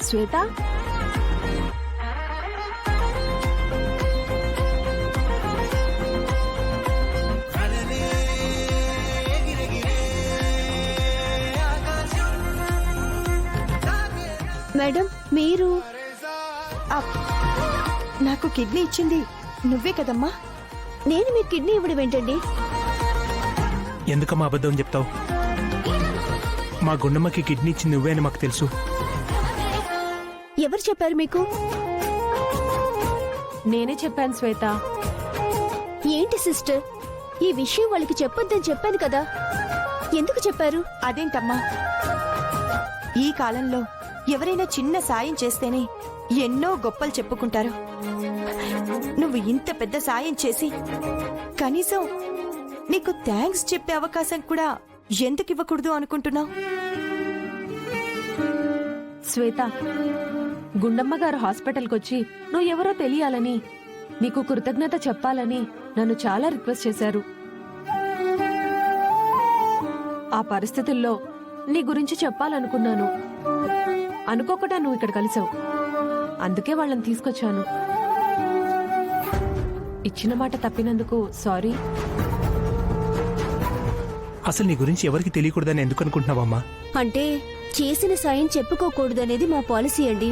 శ్వేత, madam మీరు నాకు kidney ఇచ్చింది నువ్వే కదమ్మా. నేను మీకు కిడ్నీ ఇవ్వడం ఏంటండి? ఎందుకమ్మా అబద్ధం చెప్తావు? మా గుండమ్మకి కిడ్నీ ఇచ్చింది నువ్వే అని మాకు తెలుసు. ఎవరు చెప్పారు మీకు? నేనే చెప్పాను శ్వేత. ఏంటి సిస్టర్, ఈ విషయం వాళ్ళకి చెప్పొద్దని చెప్పాను కదా, ఎందుకు చెప్పారు? అదేంటమ్మా, ఈ కాలంలో ఎవరైనా చిన్న సాయం చేస్తేనే ఎన్నో గొప్పలు చెప్పుకుంటారు. నువ్వు ఇంత పెద్ద సాయం చేసి కనీసం నీకు థ్యాంక్స్ చెప్పే అవకాశం కూడా ఎందుకు ఇవ్వకూడదు అనుకుంటున్నావు? శ్వేత, గుండమ్మ గారు హాస్పిటల్కి వచ్చి నువ్వు ఎవరో తెలియాలని, నీకు కృతజ్ఞత చెప్పాలని నన్ను చాలా రిక్వెస్ట్ చేశారు. ఆ పరిస్థితుల్లో నీ గురించి చెప్పాలనుకున్నాను. అనుకోకుండా నువ్వు ఇక్కడ కలిసావు, అందుకే వాళ్ళని తీసుకొచ్చాను. ఇచ్చిన మాట తప్పినందుకు సారీ. అసలు నీ గురించి ఎవరికి తెలియకూడదని ఎందుకు అనుకుంటున్నావమ్మా? అంటే చేసిన సాయం చెప్పుకోకూడదనేది మా పాలసీ అండి.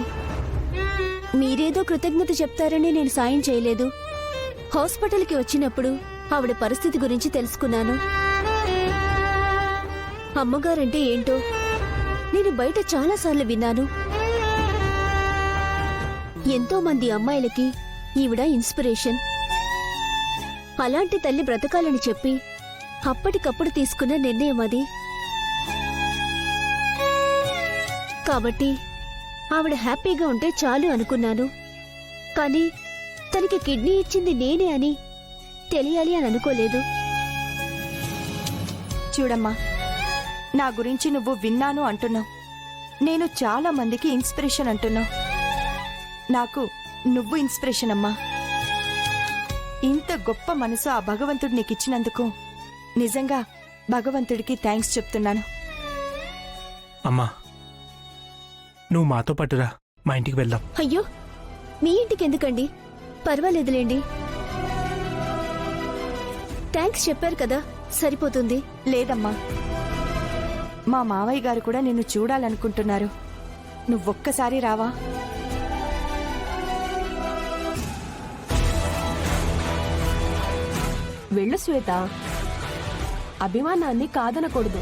మీరేదో కృతజ్ఞత చెప్తారని నేను సాయం చేయలేదు. హాస్పిటల్కి వచ్చినప్పుడు ఆవిడ పరిస్థితి గురించి తెలుసుకున్నాను. అమ్మగారంటే ఏంటో నేను బయట చాలాసార్లు విన్నాను. ఎంతో మంది అమ్మాయిలకి ఈవిడ ఇన్స్పిరేషన్. అలాంటి తల్లి బ్రతకాలని చెప్పి అప్పటికప్పుడు తీసుకున్న నిర్ణయం అది. కాబట్టి ఆవిడ హ్యాపీగా ఉంటే చాలు అనుకున్నాను. కానీ తనకి కిడ్నీ ఇచ్చింది నేనే అని తెలియాలి అని అనుకోలేదు. చూడమ్మా, నా గురించి నువ్వు విన్నాను అంటున్నావు, నేను చాలా మందికి ఇన్స్పిరేషన్ అంటున్నావు. నాకు నువ్వు ఇన్స్పిరేషన్ అమ్మా. ఇంత గొప్ప మనసు ఆ భగవంతుడు నీకు ఇచ్చినందుకు నిజంగా భగవంతుడికి థ్యాంక్స్ చెప్తున్నాను. అమ్మా, నువ్వు మాతో పాటురా, మా ఇంటికి వెళ్దాం. అయ్యో, మీ ఇంటికి ఎందుకండి? పర్వాలేదులేండి. థ్యాంక్స్ చెప్పారు కదా, సరిపోతుంది. లేదమ్మా, మా మావయ్య గారు కూడా నిన్ను చూడాలనుకుంటున్నారు. నువ్వొక్కసారి రావా? వెళ్ళు శ్వేత, అభిమానాన్ని కాదనకూడదు.